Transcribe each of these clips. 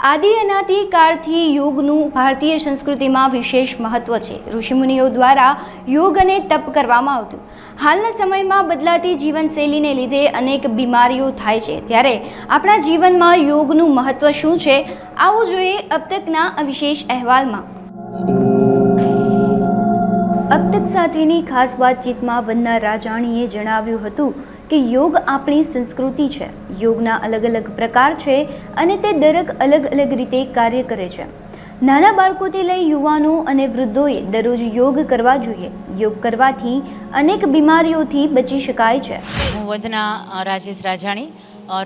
આદિ અનાદિ કાળથી યોગનું ભારતીય સંસ્કૃતિમાં વિશેષ મહત્વ છે। ઋષિમુનિઓ દ્વારા યોગ અને તપ કરવામાં આવતું। હાલના સમયમાં બદલાતી જીવનશૈલીને લીધે અનેક બીમારીઓ થાય છે, ત્યારે આપણા જીવનમાં યોગનું મહત્વ શું છે, આવો જોઈએ अब तकના આ વિશેષ અહેવાલમાં। अब तक સાથેની ખાસ વાતચીતમાં વંદના રાજાણીએ જણાવ્યું હતું કે યોગ આપણી સંસ્કૃતિ છે। યોગના અલગ અલગ પ્રકાર છે અને તે દરેક અલગ અલગ રીતે કાર્ય કરે છે। નાના બાળકોથી લઈ યુવાનો અને વૃદ્ધોએ દરરોજ યોગ કરવા જોઈએ। યોગ કરવાથી અનેક બીમારીઓથી બચી શકાય છે। હું વંદના રાજેશ રાજાણી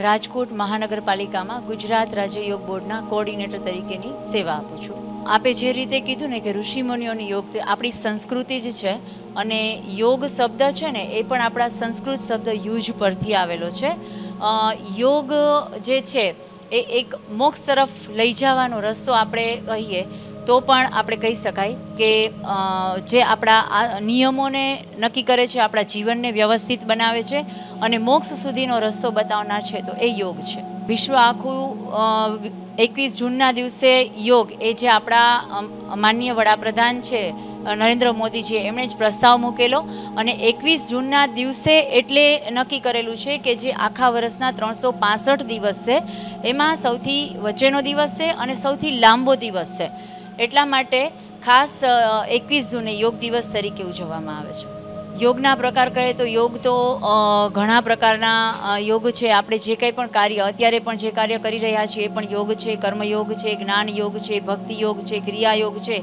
રાજકોટ મહાનગરપાલિકામાં ગુજરાત રાજ્ય યોગ બોર્ડના કોઓર્ડિનેટર તરીકેની સેવા આપું છું। આપે જે રીતે કીધું ને કે ઋષિમુનિઓની યોગ આપણી સંસ્કૃતિ જ છે અને યોગ શબ્દ છે ને એ પણ આપણા સંસ્કૃત શબ્દ યુજ પરથી આવેલો છે। યોગ જે છે એ એક મોક્ષ તરફ લઈ જવાનો રસ્તો આપણે કહીએ તો પણ આપણે કહી શકાય કે જે આપણા નિયમોને નક્કી કરે છે, આપણા જીવનને વ્યવસ્થિત બનાવે છે અને મોક્ષ સુધીનો રસ્તો બતાવનાર છે તો એ યોગ છે। વિશ્વ આખું 21 જૂનના દિવસે યોગ એ જે આપણા માનનીય વડાપ્રધાન છે નરેન્દ્ર મોદીજીએ એમણે જ પ્રસ્તાવ મૂકેલો અને 21 જૂનના દિવસે એટલે નક્કી કરેલું છે કે જે આખા વર્ષના 365 દિવસ છે એમાં સૌથી વચ્ચેનો દિવસ છે અને સૌથી લાંબો દિવસ છે। એટલા માટે ખાસ 21 જૂને યોગ દિવસ તરીકે ઉજવવામાં આવે છે। યોગના પ્રકાર કહે તો યોગ તો ઘણા પ્રકારના યોગ છે। આપણે જે કંઈ પણ કાર્ય અત્યારે પણ જે કાર્ય કરી રહ્યા છીએ એ પણ યોગ છે। કર્મયોગ છે, જ્ઞાન યોગ છે, ભક્તિ યોગ છે, ક્રિયા યોગ છે,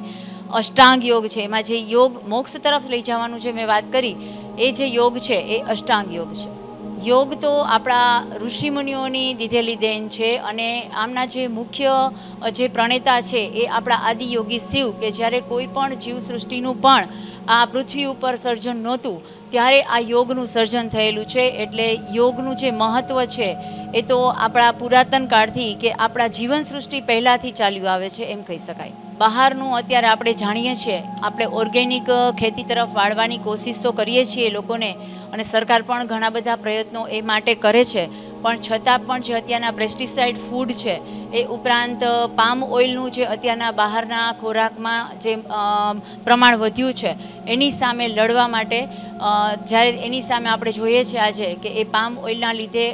અષ્ટાંગ યોગ છે। એમાં જે યોગ મોક્ષ તરફ લઈ જવાનું છે મેં વાત કરી એ જે યોગ છે એ અષ્ટાંગ યોગ છે। યોગ તો આપણા ઋષિમુનિઓની દીધેલી દેન છે અને આમના જે મુખ્ય જે પ્રણેતા છે એ આપણા આદિયોગી શિવ કે જ્યારે કોઈ પણ જીવસૃષ્ટિનું પણ આ પૃથ્વી ઉપર સર્જન નહોતું ત્યારે આ યોગનું સર્જન થયેલું છે। એટલે યોગનું જે મહત્ત્વ છે એ તો આપણા પુરાતન કાળથી કે આપણા જીવનસૃષ્ટિ પહેલાંથી ચાલ્યું આવે છે એમ કહી શકાય। બહારનું અત્યારે આપણે જાણીએ છીએ, આપણે ઓર્ગેનિક ખેતી તરફ વાળવાની કોશિશ તો કરીએ છીએ લોકોને અને સરકાર પણ ઘણા બધા પ્રયત્નો એ માટે કરે છે, પણ છતાં પણ જે અત્યારના પેસ્ટિસાઇડ ફૂડ છે એ ઉપરાંત પામ ઓઇલનું જે અત્યારના બહારના ખોરાકમાં જે પ્રમાણ વધ્યું છે એની સામે લડવા માટે જ્યારે એની સામે આપણે જોઈએ છીએ આજે કે એ પામ ઓઇલના લીધે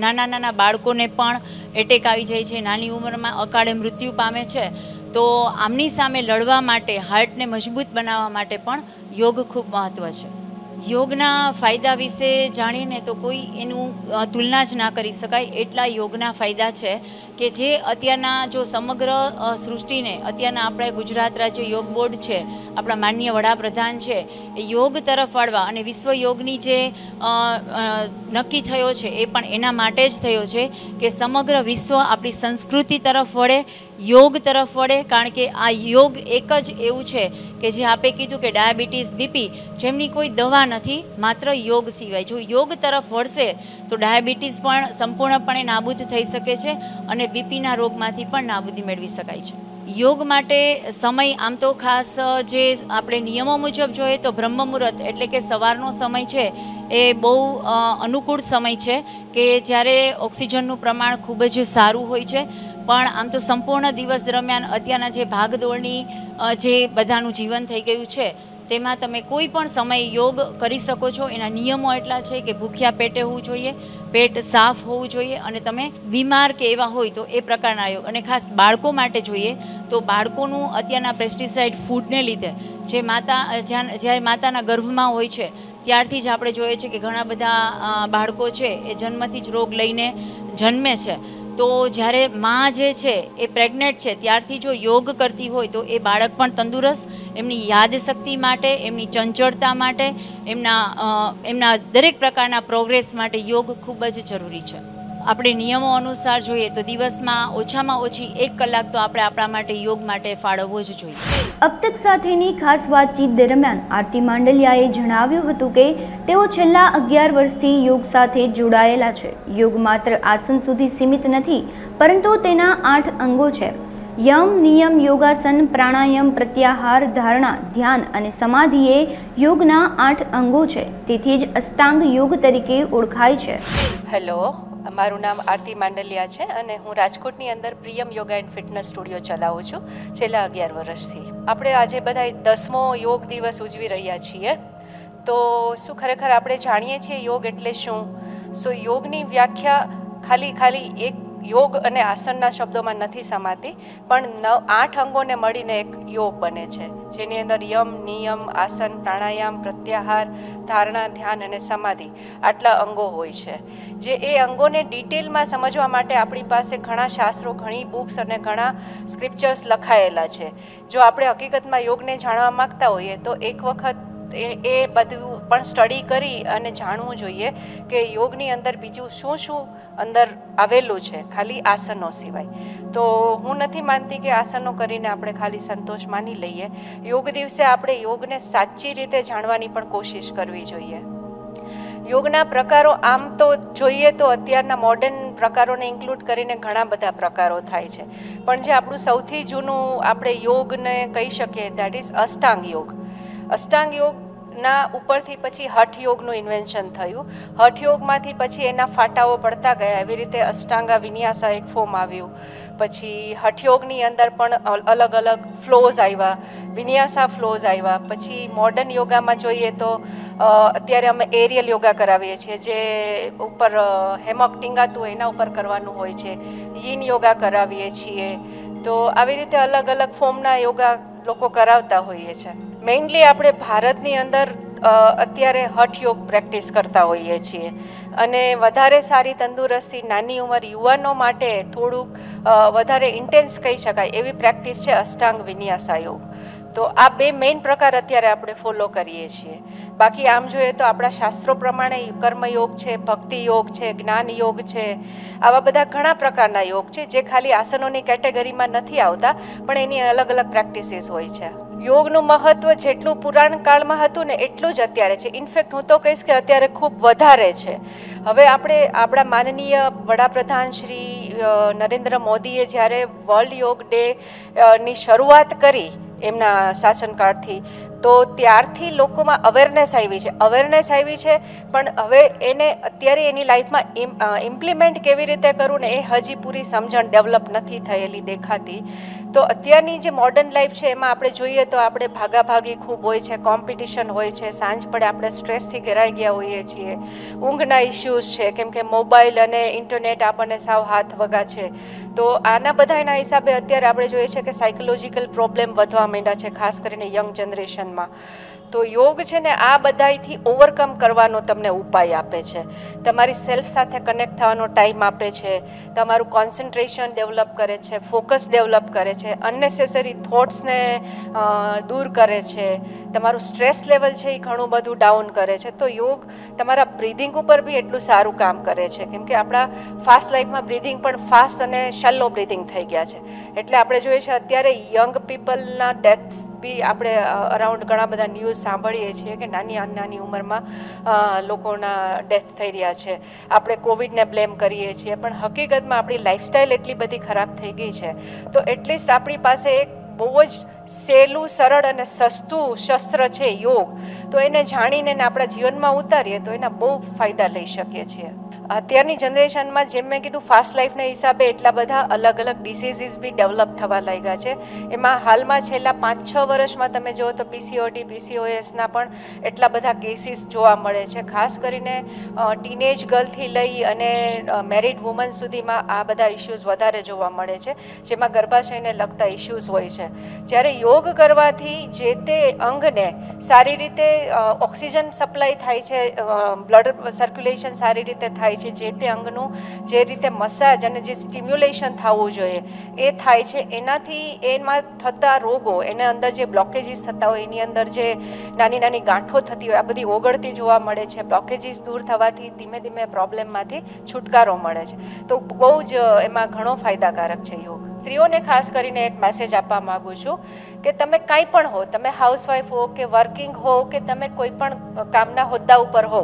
નાના નાના બાળકોને પણ એટેક આવી જાય છે, નાની ઉંમરમાં અકાળે મૃત્યુ પામે છે। તો આમની સામે લડવા માટે હાર્ટને મજબૂત બનાવવા માટે પણ યોગ ખૂબ મહત્ત્વ છે। યોગના ફાયદા વિશે જાણીને તો કોઈ એનું તુલના જ ના કરી શકાય એટલા યોગના ફાયદા છે કે જે અત્યારના જો સમગ્ર સૃષ્ટિને અત્યારના આપણે ગુજરાત રાજ્ય યોગ બોર્ડ છે, આપણા માનનીય વડાપ્રધાન છે એ યોગ તરફ વાળવા અને વિશ્વ યોગની જે નક્કી થયો છે એ પણ એના માટે જ થયો છે કે સમગ્ર વિશ્વ આપણી સંસ્કૃતિ તરફ વળે, યોગ તરફ વળે। કારણ કે આ યોગ એક જ એવું છે કે જે આપે કીધું કે ડાયાબિટીસ, બીપી જેમની કોઈ દવા નથી માત્ર યોગ સિવાય। જો યોગ તરફ વળશે તો ડાયાબિટીસ પણ સંપૂર્ણપણે નાબૂદ થઈ શકે છે અને બીપીના રોગમાંથી પણ નાબૂદી મેળવી શકાય છે। યોગ માટે સમય આમ તો ખાસ જે આપણે નિયમો મુજબ જોઈએ તો બ્રહ્મ મુહૂર્ત એટલે કે સવારનો સમય છે એ બહુ અનુકૂળ સમય છે કે જ્યારે ઓક્સિજનનું પ્રમાણ ખૂબ જ સારું હોય છે। પણ આમ તો સંપૂર્ણ દિવસ દરમિયાન અત્યારના જે ભાગદોડની જે બધાનું જીવન થઈ ગયું છે તેમાં તમે કોઈ પણ સમય યોગ કરી શકો છો। એના નિયમો એટલા છે કે ભૂખ્યા પેટે હોવું જોઈએ, પેટ સાફ હોવું જોઈએ અને તમે બીમાર કે એવા હોય તો એ પ્રકારના યોગ। અને ખાસ બાળકો માટે જોઈએ તો બાળકોનું અત્યારના પેસ્ટિસાઇડ ફૂડને લીધે જે જ્યારે માતાના ગર્ભમાં હોય છે ત્યારથી જ આપણે જોઈએ છે કે ઘણા બધા બાળકો છે એ જન્મથી જ રોગ લઈને જન્મે છે। તો જ્યારે માં જે છે એ પ્રેગ્નેન્ટ છે ત્યારથી જો યોગ કરતી હોય તો એ બાળક પણ તંદુરસ્ત, એમની યાદશક્તિ માટે, એમની ચંચળતા માટે, એમના દરેક પ્રકારના પ્રોગ્રેસ માટે યોગ ખૂબ જ જરૂરી છે। આપણે નિયમો અનુસાર જોઈએ તો દિવસમાં ઓછામાં ઓછી 1 કલાક તો આપણે આપણા માટે યોગ માટે ફાળવવો જ જોઈએ। अब तक સાથેની ખાસ વાતચીત દરમિયાન આરતી માંડલિયાએ જણાવ્યું હતું કે તેઓ છેલ્લા 11 વર્ષથી યોગ સાથે જોડાયેલા છે। યોગ માત્ર આસન સુધી સીમિત નથી પરંતુ તેના 8 અંગો છે। यम, नियम, योगासन, प्राणायाम, प्रत्याहार, धारणा, ध्यान અને સમાધિ એ યોગના 8 અંગો છે। તેથી જ અષ્ટાંગ યોગ તરીકે ઓળખાય છે। હેલો, મારું નામ આરતી માંડલિયા છે અને હું રાજકોટની અંદર Priyam yoga and fitness studio ચલાવું છું છેલ્લા 11 વર્ષથી. આપણે આજે બધા 10મો યોગ દિવસ ઉજવી રહ્યા છીએ. તો શું ખરેખર આપણે જાણીએ છીએ યોગ એટલે શું? સો યોગની વ્યાખ્યા ખાલી એક યોગ અને આસનના શબ્દોમાં નથી સમાતી, પણ 8 અંગોને મળીને એક યોગ બને છે, જેની અંદર યમ, નિયમ, આસન, પ્રાણાયામ, પ્રત્યાહાર, ધારણા, ધ્યાન અને સમાધિ આટલા અંગો હોય છે. જે એ અંગોને ડિટેલમાં સમજવા માટે આપણી પાસે ઘણા શાસ્ત્રો, ઘણી બુક્સ અને ઘણા સ્ક્રિપ્ચર્સ લખાયેલા છે. જો આપણે હકીકતમાં યોગને જાણવા માગતા હોઈએ તો એક વખત એ બધું પણ સ્ટડી કરી અને જાણવું જોઈએ કે યોગની અંદર બીજું શું શું અંદર આવેલું છે, ખાલી આસનો સિવાય. તો હું નથી માનતી કે આસનો કરીને આપણે ખાલી સંતોષ માની લઈએ. યોગ દિવસે આપણે યોગને સાચી રીતે જાણવાની પણ કોશિશ કરવી જોઈએ. યોગના પ્રકારો આમ તો જોઈએ તો અત્યારના મોડર્ન પ્રકારોને ઇન્ક્લુડ કરીને ઘણા બધા પ્રકારો થાય છે, પણ જે આપણું સૌથી જૂનું આપણે યોગને કહી શકીએ દેટ ઇઝ અષ્ટાંગ યોગ. અષ્ટાંગ યોગના ઉપરથી પછી હઠ યોગનું ઇન્વેન્શન થયું. હઠ યોગમાંથી પછી એના ફાટાઓ પડતા ગયા. એવી રીતે અષ્ટાંગા વિન્યાસા એક ફોર્મ આવ્યું. પછી હઠ યોગની અંદર પણ અલગ અલગ ફ્લોઝ આવ્યા, વિન્યાસા ફ્લોઝ આવ્યા. પછી મોડર્ન યોગામાં જોઈએ તો અત્યારે અમે એરિયલ યોગા કરાવીએ છીએ, જે ઉપર હેમોક ટીંગાતું હોય એના ઉપર કરવાનું હોય છે. યીન યોગા કરાવીએ છીએ. તો આવી રીતે અલગ અલગ ફોર્મના યોગા લોકો કરાવતા હોઈએ છે. મેઇનલી આપણે ભારતની અંદર અત્યારે હઠ યોગ પ્રેક્ટિસ કરતા હોઈએ છીએ અને વધારે સારી તંદુરસ્તી નાની ઉંમર યુવાનો માટે થોડુંક વધારે ઇન્ટેન્સ કહી શકાય એવી પ્રેક્ટિસ છે અષ્ટાંગ વિન્યાસા યોગ. તો આ બે મેઇન પ્રકાર અત્યારે આપણે ફોલો કરીએ છીએ. બાકી આમ જોઈએ તો આપણા શાસ્ત્રો પ્રમાણે કર્મયોગ છે, ભક્તિ યોગ છે, જ્ઞાન યોગ છે, આવા બધા ઘણા પ્રકારના યોગ છે જે ખાલી આસનોની કેટેગરીમાં નથી આવતા, પણ એની અલગ અલગ પ્રેક્ટિસીસ હોય છે. યોગનું મહત્ત્વ જેટલું પુરાણ કાળમાં હતું ને એટલું જ અત્યારે છે. ઇનફેક્ટ હું તો કહીશ કે અત્યારે ખૂબ વધારે છે. હવે આપણે આપણા માનનીય વડાપ્રધાન શ્રી નરેન્દ્ર મોદીએ જ્યારે વર્લ્ડ યોગ ડે ની શરૂઆત કરી એમના શાસનકાળથી, તો ત્યારથી લોકોમાં અવેરનેસ આવી છે. પણ હવે એને અત્યારે એની લાઈફમાં ઇમ્પ્લિમેન્ટ કેવી રીતે કરવું ને એ હજી પૂરી સમજણ ડેવલપ નથી થયેલી દેખાતી. તો અત્યારની જે મોડર્ન લાઈફ છે એમાં આપણે જોઈએ તો આપણે ભાગાભાગી ખૂબ હોય છે, કોમ્પિટિશન હોય છે, સાંજ પડે આપણે સ્ટ્રેસથી ઘેરાઈ ગયા હોઈએ છીએ, ઊંઘના ઇસ્યુઝ છે કેમ કે મોબાઈલ અને ઇન્ટરનેટ આપણને સાવ હાથ વગા છે. તો આના બધાના હિસાબે અત્યારે આપણે જોઈએ છે કે સાયકોલોજીકલ પ્રોબ્લેમ વધવા માંડ્યા છે, ખાસ કરીને યંગ જનરેશનમાં. તો યોગ છે ને આ બધાથી ઓવરકમ કરવાનો તમને ઉપાય આપે છે. તમારી સેલ્ફ સાથે કનેક્ટ થવાનો ટાઈમ આપે છે, તમારું કોન્સન્ટ્રેશન ડેવલપ કરે છે, ફોકસ ડેવલપ કરે છે, અનનેસેસરી થોટ્સને દૂર કરે છે, તમારું સ્ટ્રેસ લેવલ છે એ ઘણું બધું ડાઉન કરે છે. તો યોગ તમારા બ્રીધિંગ ઉપર બી એટલું સારું કામ કરે છે, કેમ કે આપણા ફાસ્ટ લાઈફમાં બ્રીધિંગ પણ ફાસ્ટ અને શેલો બ્રીધિંગ થઈ ગયા છે. એટલે આપણે જોઈએ છે અત્યારે યંગ પીપલના ડેથ્સ બી આપણે અરાઉન્ડ ઘણા બધા ન્યૂઝ સાંભળીએ છીએ કે નાની ઉંમરમાં લોકોના ડેથ થઈ રહ્યા છે. આપણે કોવિડને બ્લેમ કરીએ છીએ, પણ હકીકતમાં આપણી લાઈફસ્ટાઈલ એટલી બધી ખરાબ થઈ ગઈ છે. તો એટલીસ્ટ આપણી પાસે એક બહુ જ સહેલું, સરળ અને સસ્તું શસ્ત્ર છે યોગ. તો એને જાણીને આપણા જીવનમાં ઉતારીએ તો એના બહુ ફાયદા લઈ શકીએ છીએ. અત્યારની જનરેશનમાં જેમ મેં કીધું ફાસ્ટ લાઈફના હિસાબે એટલા બધા અલગ અલગ ડિસીઝીસ બી ડેવલપ થવા લાગ્યા છે. એમાં હાલમાં છેલ્લા 5-6 વર્ષમાં તમે જુઓ તો PCOD, PCOSના પણ એટલા બધા કેસીસ જોવા મળે છે. ખાસ કરીને ટીનેજ ગર્લથી લઈ અને મેરિડ વુમન સુધીમાં આ બધા ઇશ્યુઝ વધારે જોવા મળે છે, જેમાં ગર્ભાશયને લગતા ઇશ્યુઝ હોય છે. જ્યારે યોગ કરવાથી જે તે અંગને સારી રીતે ઓક્સિજન સપ્લાય થાય છે, બ્લડ સર્ક્યુલેશન સારી રીતે થાય છે, જે તે અંગનું જે રીતે મસાજ અને જે સ્ટિમ્યુલેશન થવું જોઈએ એ થાય છે. એનાથી એમાં થતા રોગો, એના અંદર જે બ્લોકેજીસ થતા હોય, એની અંદર જે નાની ગાંઠો થતી હોય, આ બધી ઓગળતી જોવા મળે છે. બ્લોકેજીસ દૂર થવાથી ધીમે ધીમે પ્રોબ્લેમમાંથી છુટકારો મળે છે. તો બહુ જ એમાં ઘણો ફાયદાકારક છે યોગ. સ્ત્રીઓને ખાસ કરીને એક મેસેજ આપવા માગું છું કે તમે કાંઈ પણ હો, તમે હાઉસવાઈફ હો કે વર્કિંગ હો કે તમે કોઈ પણ કામના હોદ્દા ઉપર હો,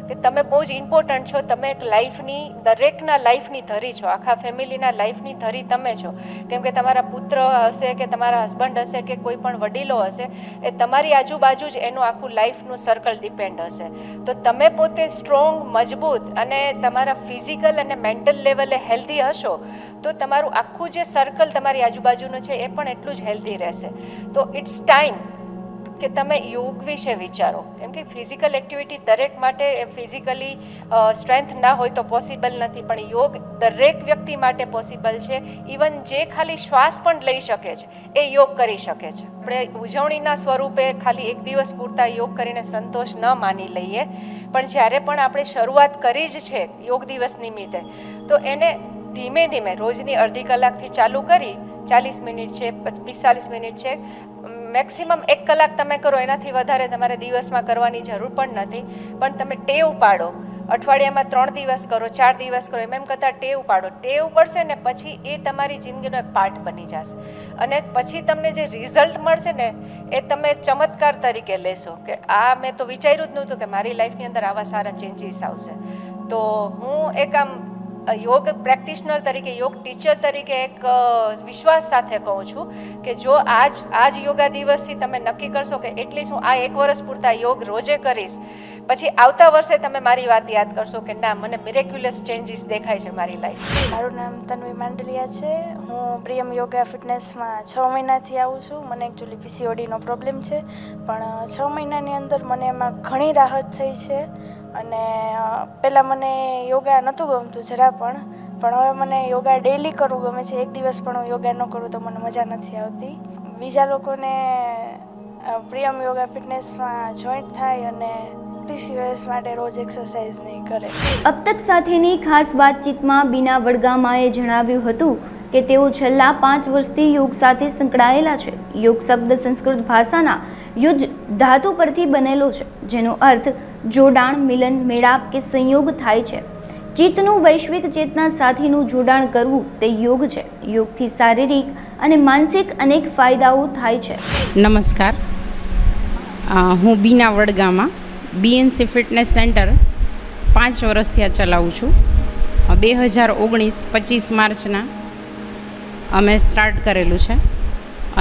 કે તમે બહુ જ ઇમ્પોર્ટન્ટ છો. તમે એક લાઈફની, દરેકના લાઈફની ધરી છો, આખા ફેમિલીના લાઈફની ધરી તમે છો. કેમ કે તમારા પુત્ર હશે કે તમારા હસબન્ડ હશે કે કોઈ પણ વડીલો હશે, એ તમારી આજુબાજુ જ એનું આખું લાઈફનું સર્કલ ડિપેન્ડ હશે. તો તમે પોતે સ્ટ્રોંગ, મજબૂત અને તમારા ફિઝિકલ અને મેન્ટલ લેવલે હેલ્ધી હશો તો તમારું આખું જે સર્કલ તમારી આજુબાજુનું છે એ પણ એટલું જ હેલ્ધી રહેશે. તો ઇટ્સ ટાઈમ કે તમે યોગ વિશે વિચારો. કેમ કે ફિઝિકલ એક્ટિવિટી દરેક માટે, ફિઝિકલી સ્ટ્રેન્થ ના હોય તો પોસિબલ નથી, પણ યોગ દરેક વ્યક્તિ માટે પોસિબલ છે. ઇવન જે ખાલી શ્વાસ પણ લઈ શકે છે એ યોગ કરી શકે છે. આપણે ઉજવણીના સ્વરૂપે ખાલી એક દિવસ પૂરતા યોગ કરીને સંતોષ ન માની લઈએ, પણ જ્યારે પણ આપણે શરૂઆત કરી જ છે યોગ દિવસ નિમિત્તે, તો એને ધીમે ધીમે રોજની અડધી કલાકથી ચાલુ કરી, 40 મિનિટ છે, 45 મિનિટ છે, મેક્સિમમ 1 કલાક તમે કરો, એનાથી વધારે તમારે દિવસમાં કરવાની જરૂર પણ નથી. પણ તમે ટેવ પાડો, અઠવાડિયામાં 3 દિવસ કરો, 4 દિવસ કરો, એમ કરતાં ટેવ પાડો. ટેવ પડશે ને પછી એ તમારી જિંદગીનો એક પાર્ટ બની જશે. અને પછી તમને જે રિઝલ્ટ મળશે ને એ તમે ચમત્કાર તરીકે લેશો કે આ મેં તો વિચાર્યું જ નહોતું કે મારી લાઈફની અંદર આવા સારા ચેન્જીસ આવશે. તો હું એક આમ યોગ પ્રેક્ટિશનર તરીકે, યોગ ટીચર તરીકે એક વિશ્વાસ સાથે કહું છું કે જો આજ યોગા દિવસથી તમે નક્કી કરશો કે એટલીસ્ટ હું આ 1 વર્ષ પૂરતા યોગ રોજે કરીશ, પછી આવતા વર્ષે તમે મારી વાત યાદ કરશો કે ના, મને મિરેક્યુલસ ચેન્જીસ દેખાય છે મારી લાઈફ. મારું નામ તન્વી માંડલિયા છે. હું પ્રિયમ યોગા ફિટનેસમાં 6 મહિનાથી આવું છું. મને એકચ્યુઅલી પીસીઓડીનો પ્રોબ્લેમ છે, પણ 6 મહિનાની અંદર મને એમાં ઘણી રાહત થઈ છે. અને પહેલાં મને યોગા નહોતું ગમતું જરા પણ હવે મને યોગા ડેઈલી કરવું ગમે છે. એક દિવસ પણ હું યોગા ન કરું તો મને મજા નથી આવતી. બીજા લોકોને પ્રિયમ યોગા ફિટનેસમાં જોઈન્ટ થાય અને PCOS માટે રોજ એક્સરસાઇઝ નહીં કરે. અબ તક સાથેની ખાસ વાતચીતમાં બીના વડગામાએ જણાવ્યું હતું કે તેઓ છેલ્લા 5 વર્ષથી યોગ સાથે સંકળાયેલા છે. યોગ શબ્દ સંસ્કૃત ભાષાના યુજ ધાતુ પરથી બનેલો છે, જેનો અર્થ જોડાણ, મિલન, મેળાપ કે સંયોગ થાય છે. ચિત્તનું વૈશ્વિક ચેતના સાથેનું જોડાણ કરવું તે યોગ છે. યોગથી શારીરિક અને માનસિક અનેક ફાયદાઓ થાય છે. નમસ્કાર, હું બીના વડગામા BNC ફિટનેસ સેન્ટર 5 વર્ષથી આ ચલાવું છું. 2019 25 માર્ચના અમે સ્ટાર્ટ કરેલું છે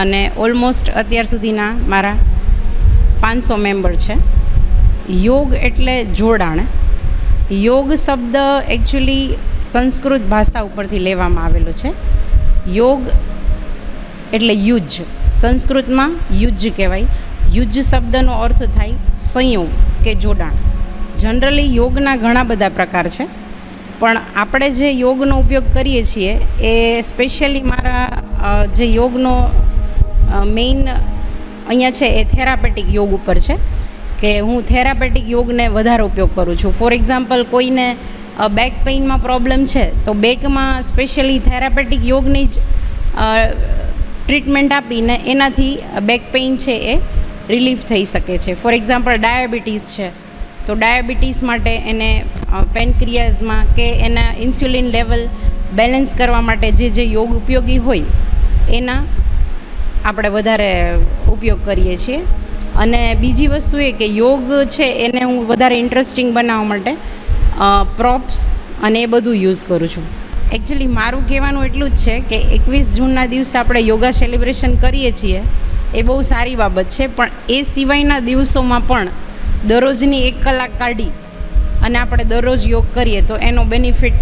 અને ઓલમોસ્ટ અત્યાર સુધીના મારા 500 મેમ્બર છે. યોગ એટલે જોડાણ. યોગ શબ્દ એકચ્યુઅલી સંસ્કૃત ભાષા ઉપરથી લેવામાં આવેલો છે. યોગ એટલે યુજ, સંસ્કૃતમાં યુજ કહેવાય. યુજ શબ્દનો અર્થ થાય સંયોગ કે જોડાણ. જનરલી યોગના ઘણા બધા પ્રકાર છે, પણ આપણે જે યોગનો ઉપયોગ કરીએ છીએ એ સ્પેશિયલી મારા જે યોગનો મેઇન અહીંયા છે એ થેરાપેટિક યોગ ઉપર છે કે હું થેરાપેટિક યોગને વધારે ઉપયોગ કરું છું. ફોર એક્ઝામ્પલ, કોઈને બેક પેઇનમાં પ્રોબ્લેમ છે તો બેકમાં સ્પેશિયલી થેરાપેટિક યોગની જ ટ્રીટમેન્ટ આપીને એનાથી બેક પેઇન છે એ રિલીફ થઈ શકે છે. ફોર એક્ઝામ્પલ, ડાયાબિટીસ છે તો ડાયાબિટીસ માટે એને પેનક્રિયાઝમાં કે એના ઇન્સ્યુલિન લેવલ બેલેન્સ કરવા માટે જે યોગ ઉપયોગી હોય એના આપણે વધારે ઉપયોગ કરીએ છીએ. અને બીજી વસ્તુ એ કે યોગ છે એને હું વધારે ઇન્ટરેસ્ટિંગ બનાવવા માટે પ્રોપ્સ અને એ બધું યુઝ કરું છું. એકચ્યુઅલી મારું કહેવાનું એટલું જ છે કે 21 જૂનના દિવસે આપણે યોગા સેલિબ્રેશન કરીએ છીએ એ બહુ સારી બાબત છે, પણ એ સિવાયના દિવસોમાં પણ દરરોજની 1 કલાક કાઢી અને આપણે દરરોજ યોગ કરીએ તો એનો બેનિફિટ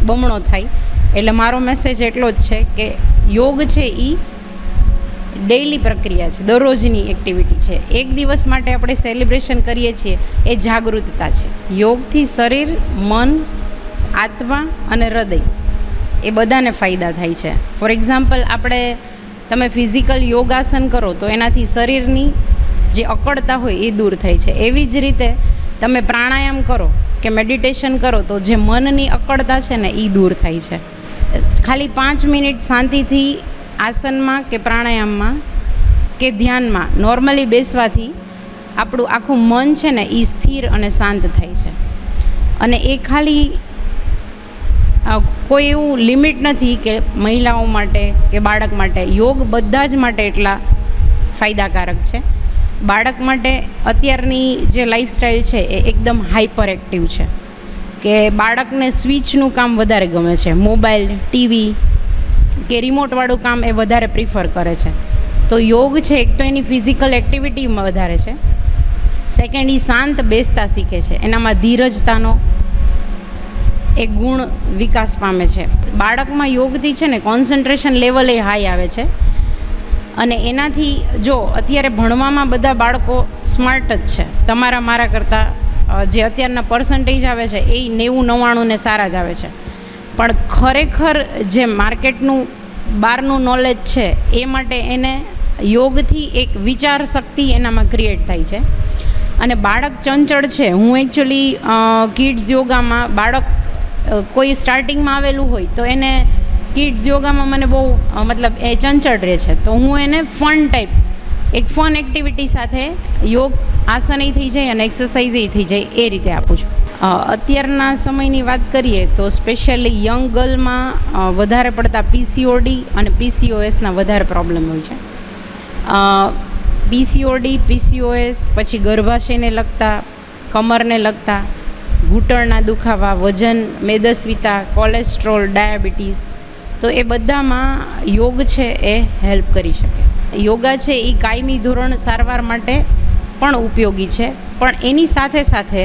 બમણો થાય. એટલે મારો મેસેજ એટલો જ છે કે યોગ છે એ ડેઈલી પ્રક્રિયા છે, દરરોજની એક્ટિવિટી છે. એક દિવસ માટે આપણે સેલિબ્રેશન કરીએ છીએ એ જાગૃતતા છે. યોગથી શરીર, મન, આત્મા અને હૃદય એ બધાને ફાયદા થાય છે. ફોર એક્ઝામ્પલ, તમે ફિઝિકલ યોગાસન કરો તો એનાથી શરીરની જે અકળતા હોય એ દૂર થાય છે. એવી જ રીતે તમે પ્રાણાયામ કરો કે મેડિટેશન કરો તો જે મનની અકળતા છે ને એ દૂર થાય છે. ખાલી 5 મિનિટ શાંતિથી આસનમાં કે પ્રાણાયામમાં કે ધ્યાનમાં નોર્મલી બેસવાથી આપણું આખું મન છે ને એ સ્થિર અને શાંત થાય છે. અને એ ખાલી કોઈ એવું લિમિટ નથી કે મહિલાઓ માટે કે બાળક માટે. યોગ બધા જ માટે એટલા ફાયદાકારક છે. બાળક માટે અત્યારની જે લાઈફસ્ટાઈલ છે એ એકદમ હાઈપર એક્ટિવ છે, કે બાળકને સ્વિચનું કામ વધારે ગમે છે, મોબાઈલ, ટીવી કે રિમોટવાળું કામ એ વધારે પ્રિફર કરે છે. તો યોગ છે એક તો એની ફિઝિકલ એક્ટિવિટીમાં વધારે છે, સેકન્ડ એ શાંત બેસતા શીખે છે, એનામાં ધીરજતાનો એક ગુણ વિકાસ પામે છે. બાળકમાં યોગથી છે ને કોન્સન્ટ્રેશન લેવલ એ હાઈ આવે છે, અને એનાથી જો અત્યારે ભણવામાં બધા બાળકો સ્માર્ટ જ છે, તમારા મારા કરતાં જે અત્યારના પર્સન્ટેજ આવે છે એ 90-99 ને સારા જ આવે છે, પણ ખરેખર જે માર્કેટનું બહારનું નોલેજ છે એ માટે એને યોગથી એક વિચાર શક્તિ એનામાં ક્રિએટ થાય છે. અને બાળક ચંચળ છે. હું એકચ્યુઅલી કિડ્સ યોગામાં બાળક કોઈ સ્ટાર્ટિંગમાં આવેલું હોય તો એને કિડ્સ યોગામાં મને બહુ મતલબ એ ચંચળ રહે છે, તો હું એને ફન ટાઈપ એક ફન એક્ટિવિટી સાથે યોગ આસન થઈ જાય અને એક્સરસાઇઝ થઈ જાય એ રીતે આપું છું. અત્યારના સમયની વાત કરીએ તો સ્પેશિયલી યંગ ગર્લમાં વધારે પડતા પીસીઓડી અને પીસીઓએસના વધારે પ્રોબ્લેમ હોય છે. પીસીઓડી, પીસીઓએસ, પછી ગર્ભાશયને લગતા, કમરને લગતા, ઘૂંટણના દુખાવા, વજન, મેદસ્વીતા, કોલેસ્ટ્રોલ, ડાયાબિટીસ, તો એ બધામાં યોગ છે એ હેલ્પ કરી શકે. યોગા છે એ કાયમી ધોરણ સારવાર માટે પણ ઉપયોગી છે, પણ એની સાથે સાથે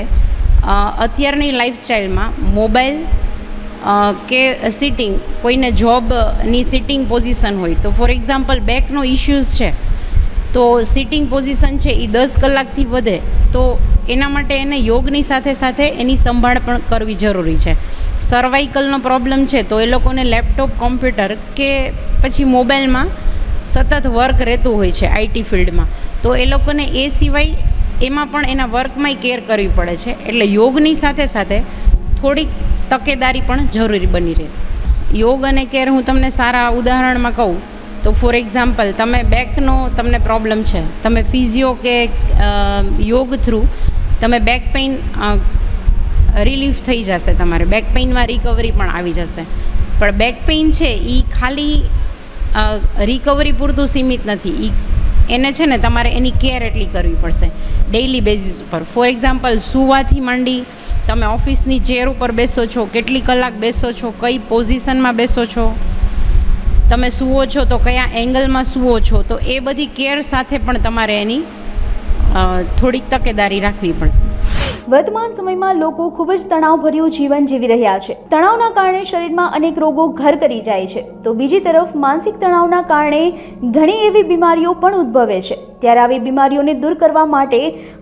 અત્યારની લાઈફસ્ટાઈલમાં મોબાઈલ કે સિટિંગ, કોઈને જોબની સિટિંગ પોઝિશન હોય તો ફોર એક્ઝામ્પલ બેકનો ઇશ્યુઝ છે તો સિટિંગ પોઝિશન છે એ 10 કલાકથી વધે તો એના માટે એને યોગની સાથે સાથે એની સંભાળ પણ કરવી જરૂરી છે. સર્વાઇકલનો પ્રોબ્લેમ છે તો એ લોકોને લેપટોપ, કોમ્પ્યુટર કે પછી મોબાઈલમાં સતત વર્ક રહેતું હોય છે આઈટી ફિલ્ડમાં, તો એ લોકોને એ સિવાય એમાં પણ એના વર્કમાંય કેર કરવી પડે છે. એટલે યોગની સાથે સાથે થોડીક તકેદારી પણ જરૂરી બની રહેશે. યોગ અને કેર હું તમને સારા ઉદાહરણમાં કહું તો ફોર એક્ઝામ્પલ તમે બેકનો તમને પ્રોબ્લેમ છે, તમે ફિઝિયો કે યોગ થ્રુ તમે બેક પેઇન રિલીફ થઈ જશે, તમારે બેક પેઇનમાં રિકવરી પણ આવી જશે. પણ બેક પેઇન છે એ ખાલી રિકવરી પૂરતું સીમિત નથી, એને છે ને તમારે એની કેર એટલી કરવી પડશે ડેઇલી બેઝિસ ઉપર. ફોર એક્ઝામ્પલ સૂવાથી માંડી તમે ઓફિસની ચેર ઉપર બેસો છો, કેટલી કલાક બેસો છો, કઈ પોઝિશનમાં બેસો છો, તમે સૂવો છો તો કયા એંગલમાં સૂવો છો, તો એ બધી કેર સાથે પણ તમારે એની થોડીક તકેદારી રાખવી પડશે. વર્તમાન સમયમાં લોકો ખૂબ જ તણાવભર્યું જીવન જીવી રહ્યા છે. તણાવના કારણે શરીરમાં અનેક રોગો ઘર કરી જાય છે, તો બીજી તરફ માનસિક તણાવના કારણે ઘણી એવી બીમારીઓ પણ ઉદ્ભવે છે. ત્યારે આવી બીમારીઓને દૂર કરવા માટે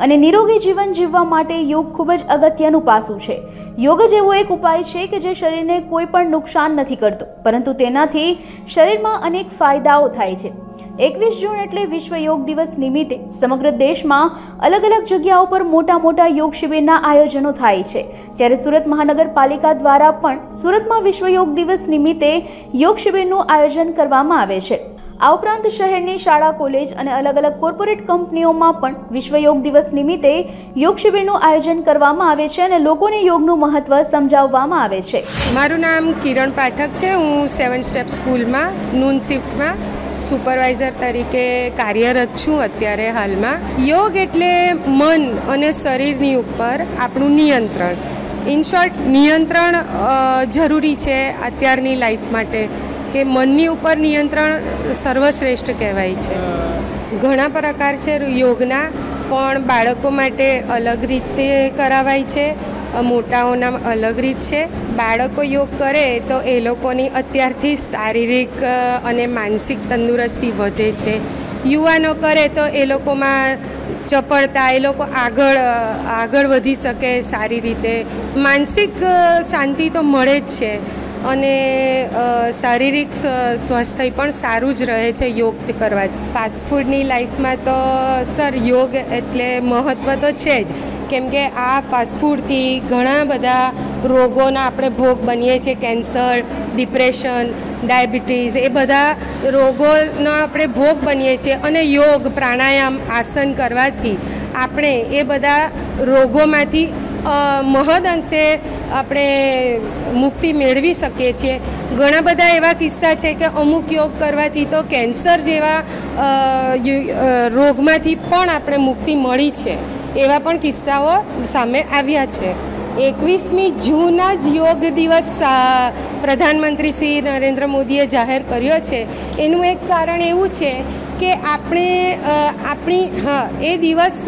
અને નિરોગી જીવન જીવવા માટે યોગ ખૂબ જ અગત્યનું પાસું છે. યોગ જ એવો એક ઉપાય છે કે જે શરીરને કોઈ પણ નુકસાન નથી કરતો, પરંતુ તેનાથી શરીરમાં અનેક ફાયદાઓ થાય છે. 21 જૂન એટલે વિશ્વ યોગ દિવસ નિમિત્તે સમગ્ર દેશમાં અલગ અલગ જગ્યાઓ પર મોટા મોટા યોગ શિબિરના આયોજનો થાય છે. ત્યારે સુરત મહાનગરપાલિકા દ્વારા પણ સુરતમાં વિશ્વ યોગ દિવસ નિમિત્તે યોગ શિબિરનું આયોજન કરવામાં આવે છે. આ ઉપરાંત શહેરની શાળા, કોલેજ અને અલગ અલગ કોર્પોરેટ કંપનીઓમાં પણ વિશ્વ યોગ દિવસ નિમિત્તે યોગ શિબિરનું આયોજન કરવામાં આવે છે અને લોકોને યોગનું મહત્વ સમજાવવામાં આવે છે. મારું નામ કિરણ પાઠક છે. હું 7 સ્ટેપ સ્કૂલમાં નૂન શિફ્ટમાં સુપરવાઇઝર તરીકે કાર્યરત છું અત્યારે હાલમાં. યોગ એટલે મન અને શરીરની ઉપર આપણું નિયંત્રણ. ઇન શોર્ટ, નિયંત્રણ જરૂરી છે અત્યારની લાઈફ માટે, કે મનની ઉપર નિયંત્રણ સર્વશ્રેષ્ઠ કહેવાય છે. ઘણા પ્રકાર છે યોગના, પણ બાળકો માટે અલગ રીતે કરાવાય છે, મોટાઓના અલગ રીત છે. બાળકો યોગ કરે તો એ લોકોની અત્યારથી શારીરિક અને માનસિક તંદુરસ્તી વધે છે. યુવાનો કરે તો એ લોકોમાં ચપળતા, એ લોકો આગળ વધી શકે સારી રીતે. માનસિક શાંતિ તો મળે જ છે અને શારીરિક સ્વાસ્થ્ય પણ સારું જ રહે છે યોગ કરવાથી. ફાસ્ટફૂડની લાઈફમાં તો સર યોગ એટલે મહત્ત્વ તો છે જ, કેમ કે આ ફાસ્ટફૂડથી ઘણા બધા રોગોના આપણે ભોગ બનીએ છીએ. કેન્સર, ડિપ્રેશન, ડાયાબિટીસ, એ બધા રોગોનો આપણે ભોગ બનીએ છીએ. અને યોગ, પ્રાણાયામ, આસન કરવાથી આપણે એ બધા રોગોમાંથી મહદ અંશે આપણે મુક્તિ મેળવી શકીએ છીએ. ઘણા બધા એવા કિસ્સા છે કે અમુક યોગ કરવાથી તો કેન્સર જેવા રોગમાંથી પણ આપણે મુક્તિ મળી છે. એવા પણ કિસ્સાઓ સામે આવ્યા છે. 21મી જૂનના જ યોગ દિવસ પ્રધાનમંત્રી શ્રી નરેન્દ્ર મોદીએ જાહેર કર્યો છે. એનું એક કારણ એવું છે કે એ દિવસ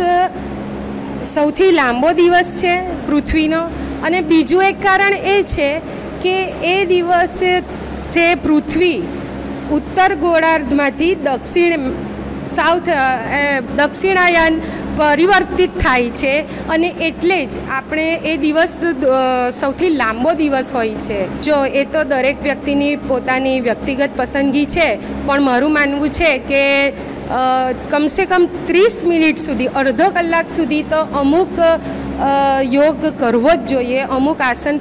સૌથી લાંબો દિવસ છે પૃથ્વીનો, અને બીજું એક કારણ એ છે કે એ દિવસે પૃથ્વી ઉત્તર ગોળાર્ધમાંથી દક્ષિણાયન પરિવર્તિત થાય છે, અને એટલે જ આપણે એ દિવસ સૌથી લાંબો દિવસ હોય છે. જો એ તો દરેક વ્યક્તિની પોતાની વ્યક્તિગત પસંદગી છે, પણ મારું માનવું છે કે કમસે કમ 30 મિનિટ સુધી, અડધો કલાક સુધી તો અમુક યોગ કરવો જ જોઈએ. અમુક આસન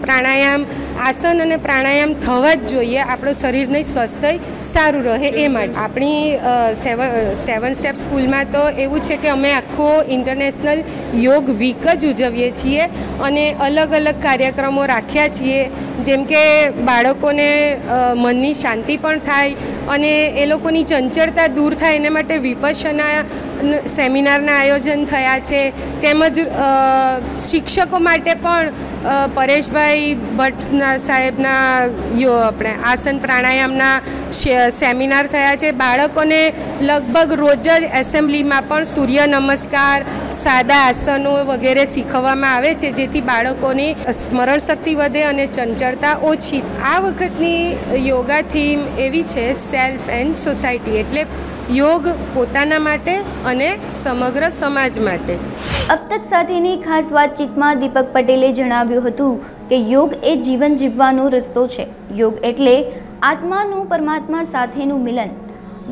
અને પ્રાણાયામ થવા જ જોઈએ, આપણું શરીરને સ્વસ્થ સારું રહે એ માટે. આપણી 7 સ્ટેપ સ્કૂલમાં તો એવું છે કે અમે આખો ઇન્ટરનેશનલ યોગ વીક જ ઉજવીએ છીએ, અને અલગ અલગ કાર્યક્રમો રાખ્યા છીએ, જેમ કે બાળકોને મનની શાંતિ પણ થાય અને એ લોકોની ચંચળતા દૂર થાય એના માટે વિપશ્યના સેમિનારના આયોજન થયા છે. તેમજ શિક્ષકો માટે પણ પરેશભાઈ ભટ્ટ સાહેબના આપણે આસન પ્રાણાયામના સેમિનાર થયા છે. બાળકોને લગભગ રોજ જ એસેમ્બલીમાં પણ સૂર્ય નમસ્કાર, સાદા આસનો વગેરે શીખવવામાં આવે છે, જેથી બાળકોની સ્મરણ શક્તિ વધે અને ચંચળતા ઓછી. આ વખતની યોગા થીમ એવી છે, સેલ્ફ એન્ડ સોસાયટી, એટલે યોગ પોતાના માટે અને સમગ્ર સમાજ માટે. અબ તક સાથેની ખાસ વાતચીતમાં દીપક પટેલે જણાવ્યું હતું કે યોગ એ જીવન જીવવાનો રસ્તો છે. યોગ એટલે આત્માનું પરમાત્મા સાથેનું મિલન.